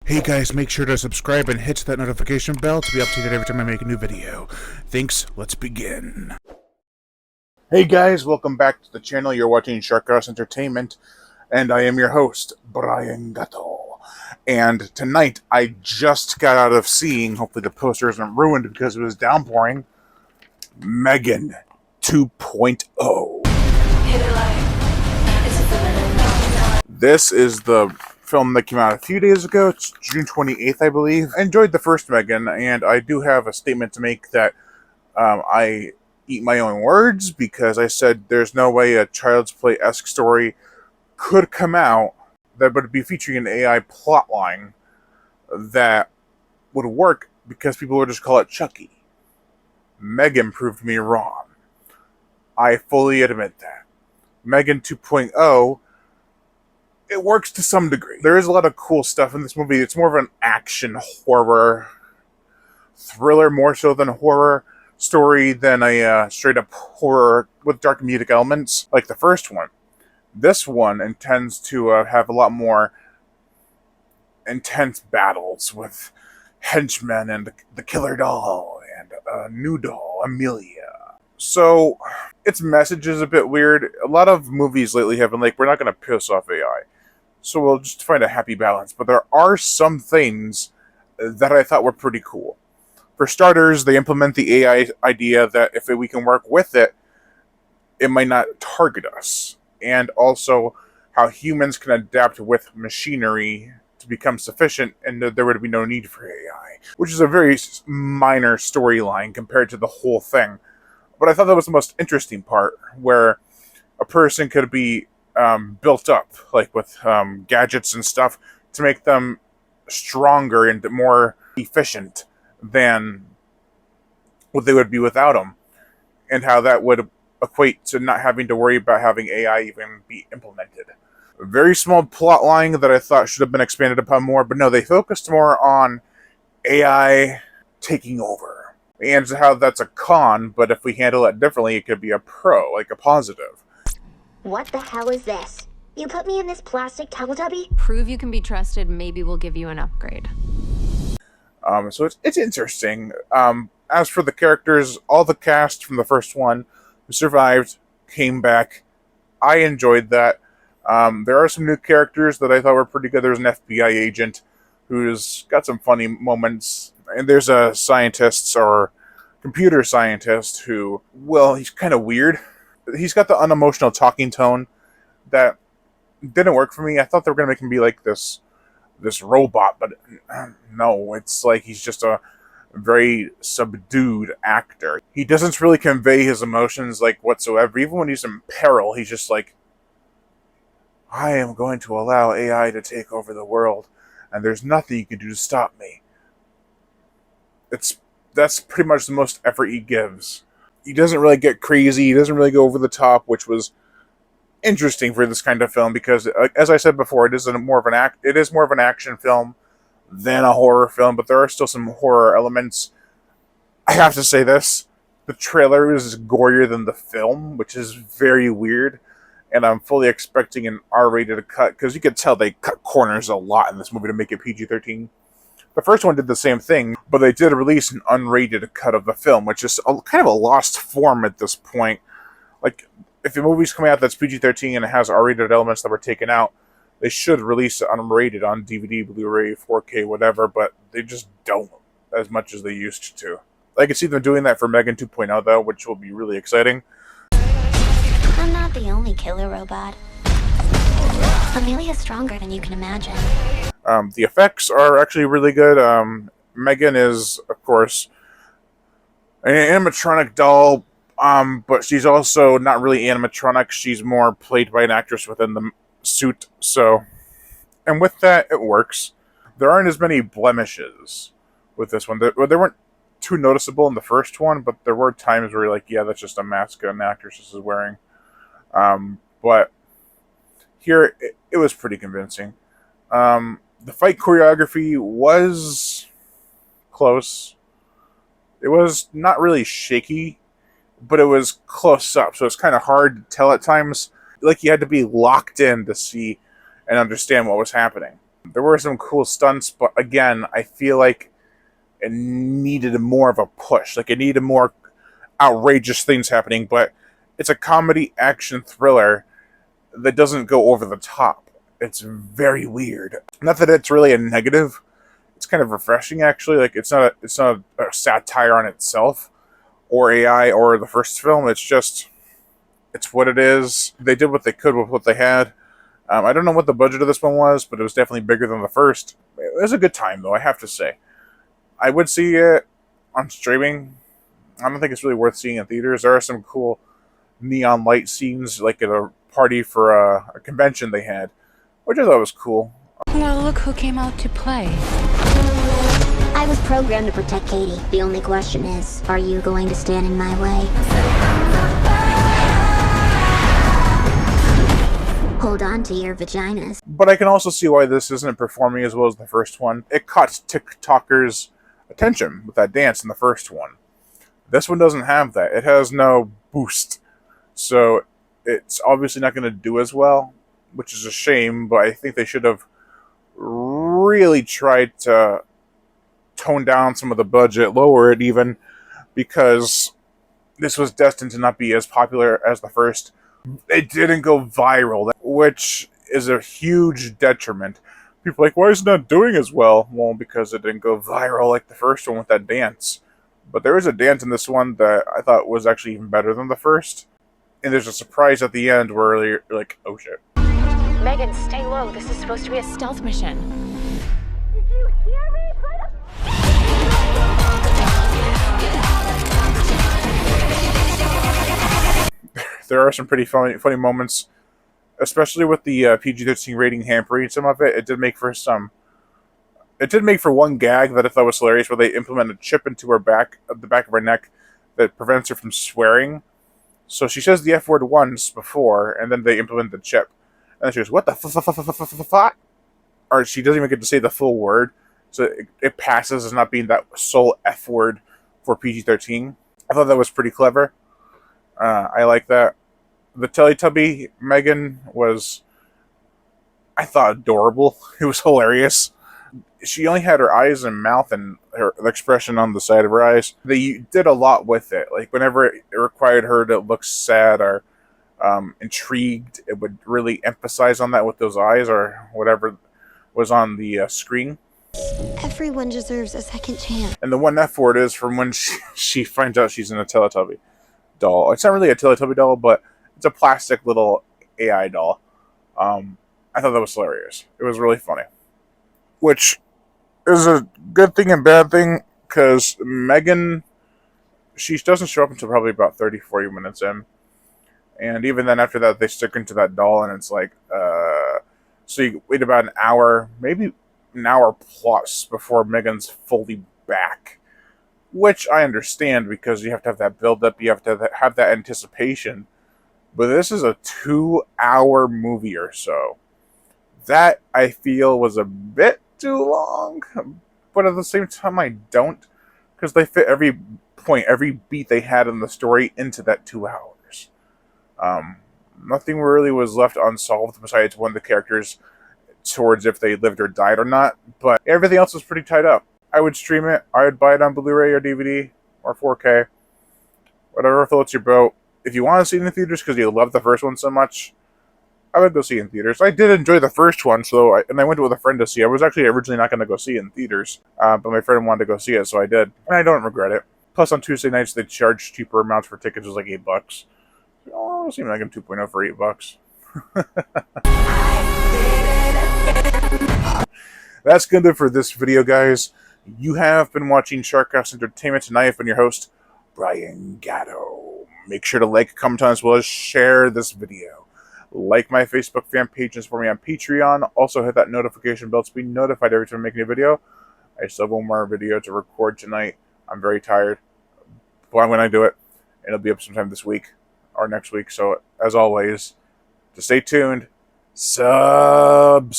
Hey guys, make sure to subscribe and hit that notification bell to be updated every time I make a new video. Thanks, let's begin. Hey guys, welcome back to the channel. You're watching Sharkhouse Entertainment, and I am your host, Brian Gatto. And tonight, I just got out of seeing, hopefully the poster isn't ruined because it was downpouring, Megan 2.0. This is the film that came out a few days ago. It's June 28th, I believe. I enjoyed the first Megan, and I do have a statement to make that I eat my own words, because I said there's no way a Child's Play-esque story could come out that would be featuring an AI plotline that would work, because people would just call it Chucky. Megan proved me wrong. I fully admit that. Megan 2.0, it works to some degree. There is a lot of cool stuff in this movie. It's more of an action horror thriller, more so than a horror story, than a straight up horror with dark comedic elements like the first one. This one intends to have a lot more intense battles with henchmen and the killer doll and a new doll, Amelia. So its message is a bit weird. A lot of movies lately have been like, we're not going to piss off AI, so we'll just find a happy balance. But there are some things that I thought were pretty cool. For starters, they implement the AI idea that if we can work with it, it might not target us. And also how humans can adapt with machinery to become sufficient, and there would be no need for AI. Which is a very minor storyline compared to the whole thing. But I thought that was the most interesting part, where a person could be built up, like with gadgets and stuff, to make them stronger and more efficient than what they would be without them, and how that would equate to not having to worry about having AI even be implemented. A very small plot line that I thought should have been expanded upon more, but no, they focused more on AI taking over, and how that's a con, but if we handle it differently, it could be a pro, like a positive. What the hell is this? You put me in this plastic Teletubby? Prove you can be trusted, maybe we'll give you an upgrade. So it's interesting. As for the characters, all the cast from the first one who survived came back. I enjoyed that. There are some new characters that I thought were pretty good. There's an FBI agent who's got some funny moments. And there's a scientist, or computer scientist, who, well, he's kind of weird. He's got the unemotional talking tone that didn't work for me. I thought they were going to make him be like this robot, but no, it's like he's just a very subdued actor. He doesn't really convey his emotions like whatsoever. Even when he's in peril, he's just like, I am going to allow AI to take over the world, and there's nothing you can do to stop me. That's pretty much the most effort he gives. He doesn't really get crazy. He doesn't really go over the top, which was interesting for this kind of film, because, as I said before, it is more of an action film than a horror film, but there are still some horror elements. I have to say this: the trailer is gorier than the film, which is very weird, and I'm fully expecting an R-rated cut, because you could tell they cut corners a lot in this movie to make it PG-13. The first one did the same thing, but they did release an unrated cut of the film, which is kind of a lost form at this point. Like, if a movie's coming out that's PG-13 and it has R-rated elements that were taken out, they should release it unrated on DVD, Blu-ray, 4K, whatever, but they just don't as much as they used to. I can see them doing that for Megan 2.0, though, which will be really exciting. I'm not the only killer robot. Amelia's stronger than you can imagine. The effects are actually really good. Megan is, of course, an animatronic doll, but she's also not really animatronic. She's more played by an actress within the suit. So, and with that, it works. There aren't as many blemishes with this one. They weren't too noticeable in the first one, but there were times where you're like, yeah, that's just a mask an actress is wearing. But here, it was pretty convincing. The fight choreography was close. It was not really shaky, but it was close up, so it's kind of hard to tell at times. Like, you had to be locked in to see and understand what was happening. There were some cool stunts, but again, I feel like it needed more of a push. Like, it needed more outrageous things happening, but it's a comedy action thriller that doesn't go over the top. It's very weird. Not that it's really a negative. It's kind of refreshing, actually. Like, it's not a satire on itself or AI or the first film. It's what it is. They did what they could with what they had. I don't know what the budget of this one was, but it was definitely bigger than the first. It was a good time, though, I have to say. I would see it on streaming. I don't think it's really worth seeing in theaters. There are some cool neon light scenes, like at a party for a convention they had, which I thought was cool. Well, look who came out to play. I was programmed to protect Katie. The only question is, are you going to stand in my way? Hold on to your vaginas. But I can also see why this isn't performing as well as the first one. It caught TikTokers' attention with that dance in the first one. This one doesn't have that. It has no boost. So it's obviously not going to do as well, which is a shame, but I think they should have really tried to tone down some of the budget, lower it even, because this was destined to not be as popular as the first. It didn't go viral, which is a huge detriment. People are like, why is it not doing as well? Well, because it didn't go viral like the first one with that dance. But there is a dance in this one that I thought was actually even better than the first. And there's a surprise at the end where you're like, oh shit. Megan, stay low. This is supposed to be a stealth mission. Did you hear me? There are some pretty funny moments, especially with the PG-13 rating hampering some of it. It did make for one gag that I thought was hilarious, where they implement a chip into her back, the back of her neck, that prevents her from swearing. So she says the F word once before, and then they implement the chip. And then she goes, what the fuck? Or she doesn't even get to say the full word. So it passes as not being that sole F word for PG-13. I thought that was pretty clever. I like that. The Teletubby Megan was, I thought, adorable. It was hilarious. She only had her eyes and mouth and her expression on the side of her eyes. They did a lot with it. Like, whenever it required her to look sad or intrigued, it would really emphasize on that with those eyes or whatever was on the screen. Everyone deserves a second chance. And the one F word is from when she finds out she's in a Teletubby doll. It's not really a Teletubby doll, but it's a plastic little AI doll. I thought that was hilarious. It was really funny. Which is a good thing and bad thing, because Megan, she doesn't show up until probably about 30, 40 minutes in. And even then, after that, they stick into that doll, and it's like, so you wait about an hour, maybe an hour plus, before Megan's fully back. Which I understand, because you have to have that build-up, you have to have that anticipation. But this is a 2-hour movie or so. That, I feel, was a bit too long. But at the same time, I don't. Because they fit every point, every beat they had in the story into that 2 hours. Nothing really was left unsolved besides one of the characters towards if they lived or died or not. But everything else was pretty tied up. I would stream it. I would buy it on Blu-ray or DVD or 4K. Whatever floats your boat. If you want to see it in the theaters because you love the first one so much, I would go see it in theaters. I did enjoy the first one, and I went with a friend to see it. I was actually originally not going to go see it in theaters, but my friend wanted to go see it, so I did. And I don't regret it. Plus, on Tuesday nights, they charge cheaper amounts for tickets. It was like $8. Oh, I'll see Megan 2.0 for $8. That's going to do it for this video, guys. You have been watching Sharkcast Entertainment, and I have been your host, Brian Gatto. Make sure to like, comment on, as well as share this video. Like my Facebook fan page and support me on Patreon. Also hit that notification bell to be notified every time I make a new video. I still have one more video to record tonight. I'm very tired, but I'm going to do it. It'll be up sometime this week or next week. So, as always, to stay tuned, subscribe.